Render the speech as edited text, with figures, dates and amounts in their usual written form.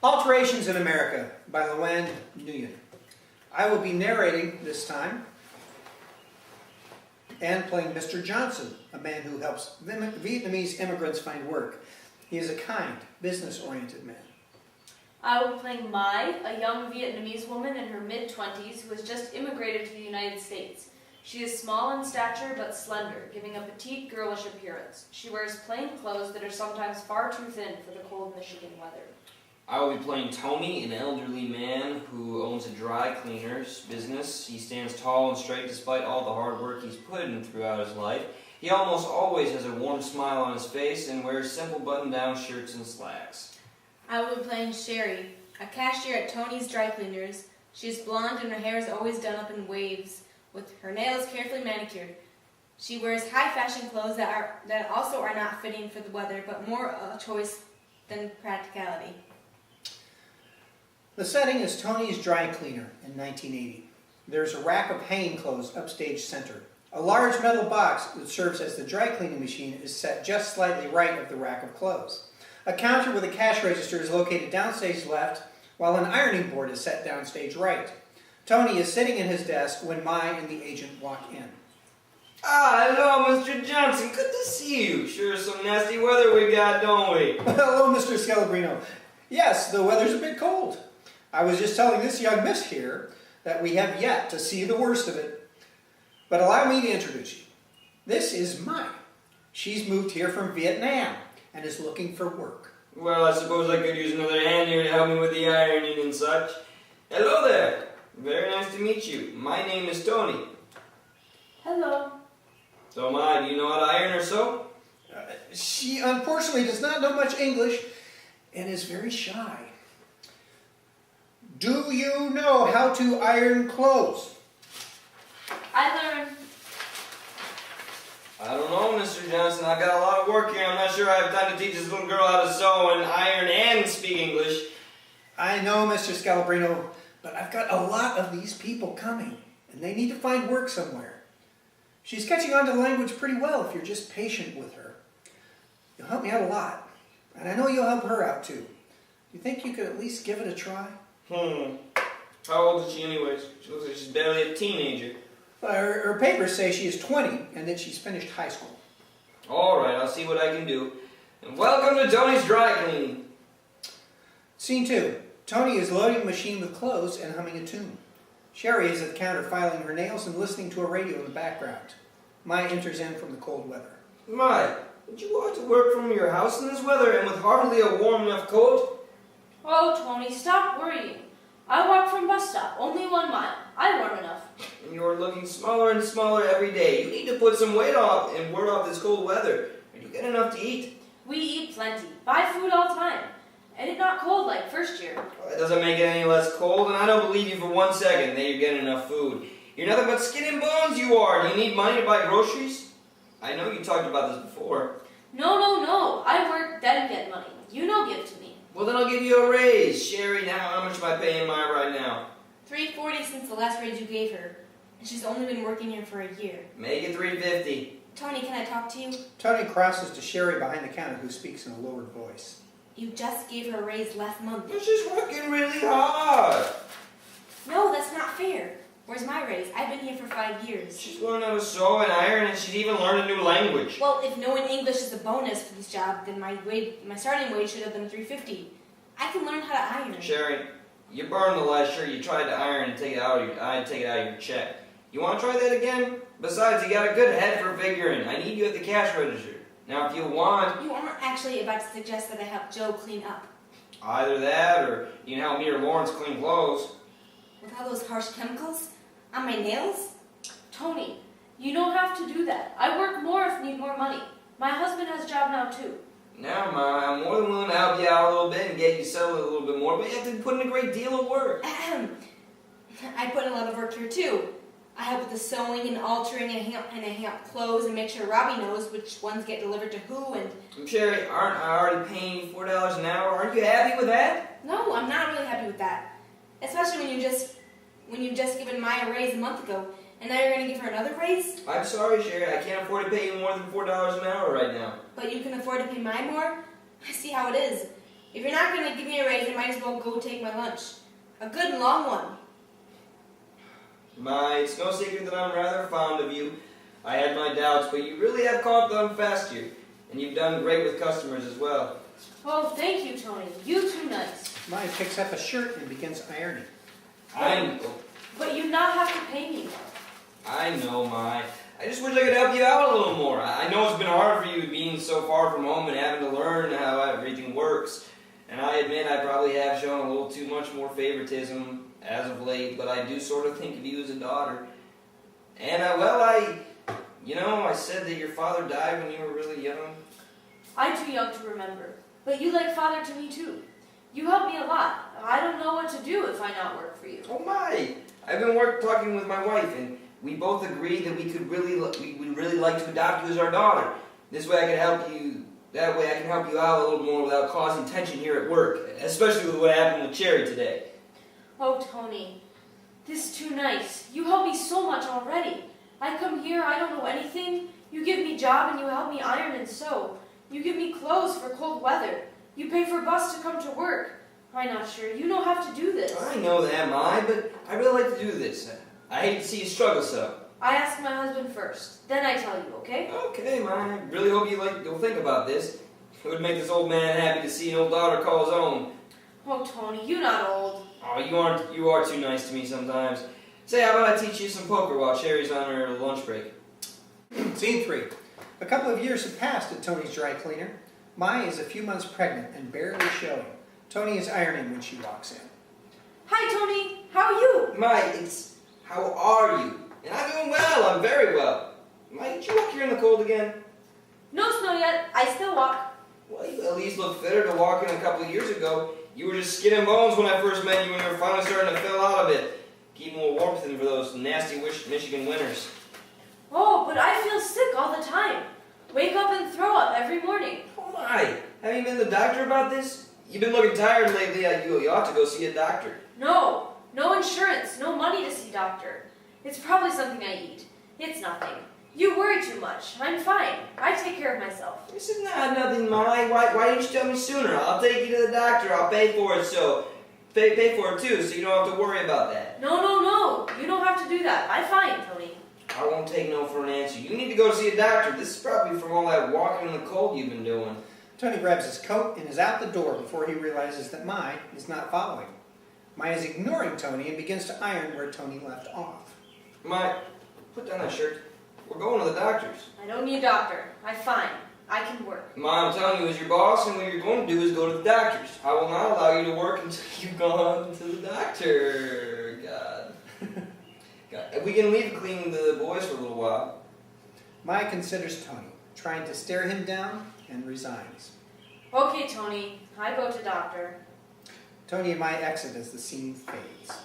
Alterations in America by Luan Nguyen. I will be narrating this time and playing Mr. Johnson, a man who helps Vietnamese immigrants find work. He is a kind, business-oriented man. I will be playing Mai, a young Vietnamese woman in her mid-20s who has just immigrated to the United States. She is small in stature but slender, giving a petite, girlish appearance. She wears plain clothes that are sometimes far too thin for the cold Michigan weather. I will be playing Tony, an elderly man who owns a dry cleaners business. He stands tall and straight despite all the hard work he's put in throughout his life. He almost always has a warm smile on his face and wears simple button-down shirts and slacks. I will be playing Sherry, a cashier at Tony's Dry Cleaners. She is blonde and her hair is always done up in waves, with her nails carefully manicured. She wears high-fashion clothes that also are not fitting for the weather, but more a choice than practicality. The setting is Tony's Dry Cleaner in 1980. There's a rack of hanging clothes upstage center. A large metal box that serves as the dry cleaning machine is set just slightly right of the rack of clothes. A counter with a cash register is located downstage left, while an ironing board is set downstage right. Tony is sitting at his desk when Mai and the agent walk in. Ah, hello, Mr. Johnson. Good to see you. Sure is some nasty weather we got, don't we? Hello, Mr. Scalabrino. Yes, the weather's a bit cold. I was just telling this young miss here that we have yet to see the worst of it. But allow me to introduce you. This is Mai. She's moved here from Vietnam and is looking for work. Well, I suppose I could use another hand here to help me with the ironing and such. Hello there. Very nice to meet you. My name is Tony. Hello. So, Mai, do you know how to iron or sew? She unfortunately does not know much English and is very shy. Do you know how to iron clothes? I learned. I don't know, Mr. Johnson. I've got a lot of work here. I'm not sure I have time to teach this little girl how to sew and iron and speak English. I know, Mr. Scalabrino, but I've got a lot of these people coming, and they need to find work somewhere. She's catching on to the language pretty well if you're just patient with her. You'll help me out a lot, and I know you'll help her out too. Do you think you could at least give it a try? How old is she anyways? She looks like she's barely a teenager. Her papers say she is 20 and that she's finished high school. All right, I'll see what I can do. And welcome to Tony's Dry Cleaning. Scene 2. Tony is loading a machine with clothes and humming a tune. Sherry is at the counter filing her nails and listening to a radio in the background. Mai enters in from the cold weather. Mai, did you walk to work from your house in this weather and with hardly a warm enough coat? Oh, Tony, stop worrying. I walk from bus stop, only 1 mile. I'm warm enough. And you're looking smaller and smaller every day. You need to put some weight off and ward off this cold weather. Are you get enough to eat? We eat plenty. Buy food all the time. And it's not cold like first year. Well, that doesn't make it any less cold, and I don't believe you for 1 second that you're getting enough food. You're nothing but skin and bones, you are. Do you need money to buy groceries? I know you talked about this before. No. I work, then get money. You no give to me. Well, then I'll give you a raise. Sherry, now how much am I paying Mai right now? $3.40 since the last raise you gave her, and she's only been working here for a year. Make it $3.50. Tony, can I talk to you? Tony crosses to Sherry behind the counter, who speaks in a lowered voice. You just gave her a raise last month. But she's working really hard. No, that's not fair. Where's my raise? I've been here for 5 years. She's learned how to sew and iron, and she's even learned a new language. Well, if knowing English is a bonus for this job, then my starting wage should have been $3.50. I can learn how to iron. Sherry, you burned the last shirt you tried to iron and take it out of your check. You want to try that again? Besides, you got a good head for figuring. I need you at the cash register. Now, if you want... You aren't actually about to suggest that I help Joe clean up. Either that, or you can help me or Lawrence clean clothes. With all those harsh chemicals? On my nails? Tony, you don't have to do that. I work more if need more money. My husband has a job now too. Now, Ma, I'm more than willing to help you out a little bit and get you settled a little bit more, but you have to put in a great deal of work. I put in a lot of work here too. I help with the sewing and altering and hang up clothes and make sure Robbie knows which ones get delivered to who and... Sherry, aren't I already paying you $4 an hour? Aren't you happy with that? No, I'm not really happy with that. Especially when you just given Maya a raise a month ago, and now you're going to give her another raise? I'm sorry, Sherry. I can't afford to pay you more than $4 an hour right now. But you can afford to pay Maya more? I see how it is. If you're not going to give me a raise, then might as well go take my lunch. A good and long one. It's no secret that I'm rather fond of you. I had my doubts, but you really have caught on fast here. And you've done great with customers as well. Oh, thank you, Tony. You too nice. Maya picks up a shirt and begins ironing. But you not have to pay me more. I know, Mai. I just wish I could help you out a little more. I know it's been hard for you being so far from home and having to learn how everything works. And I admit I probably have shown a little too much more favoritism as of late, but I do sort of think of you as a daughter. And, I said that your father died when you were really young. I'm too young to remember. But you like father to me too. You help me a lot. I don't know what to do if I not work for you. Oh my! I've been talking with my wife, and we both agreed that we would really like to adopt you as our daughter. This way I can help you. That way I can help you out a little more without causing tension here at work, especially with what happened with Cherry today. Oh, Tony, this is too nice. You help me so much already. I come here, I don't know anything. You give me job and you help me iron and sew. You give me clothes for cold weather. You pay for bus to come to work. I'm not sure. You don't have to do this. I know that, Mai, but I really like to do this. I hate to see you struggle so. I ask my husband first. Then I tell you, okay? Okay, Mai. I really hope you'll think about this. It would make this old man happy to see an old daughter call his own. Oh, Tony, you're not old. Oh, you are too nice to me sometimes. Say, how about I teach you some poker while Cherry's on her lunch break? Scene 3. A couple of years have passed at Tony's dry cleaner. Maya is a few months pregnant and barely showing. Tony is ironing when she walks in. Hi, Tony. How are you? Mai, how are you? And I'm doing well. I'm very well. Mai, did you walk here in the cold again? No snow yet. I still walk. Well, you at least look fitter to walk in a couple of years ago. You were just skin and bones when I first met you, and you were finally starting to fill out a bit. Keep more warmth in for those nasty Michigan winters. Oh, but I feel sick all the time. Wake up and throw up every morning. Oh my! Have you been to the doctor about this? You've been looking tired lately. You ought to go see a doctor. No insurance, no money to see doctor. It's probably something I eat. It's nothing. You worry too much. I'm fine. I take care of myself. This is not nothing, Mai. Why didn't you tell me sooner? I'll take you to the doctor. I'll pay for it pay for it too, so you don't have to worry about that. No. You don't have to do that. I'm fine, Tony. I won't take no for an answer. You need to go see a doctor. This is probably from all that walking in the cold you've been doing. Tony grabs his coat and is out the door before he realizes that Maya is not following. Maya is ignoring Tony and begins to iron where Tony left off. Mai, put down that shirt. We're going to the doctor's. I don't need a doctor. I'm fine. I can work. Ma, I'm telling you as your boss, and what you're going to do is go to the doctor's. I will not allow you to work until you've gone to the doctor. God. We can leave cleaning the boys for a little while. Maya considers Tony, trying to stare him down, and resigns. Okay, Tony. I go to doctor. Tony and Maya exit as the scene fades.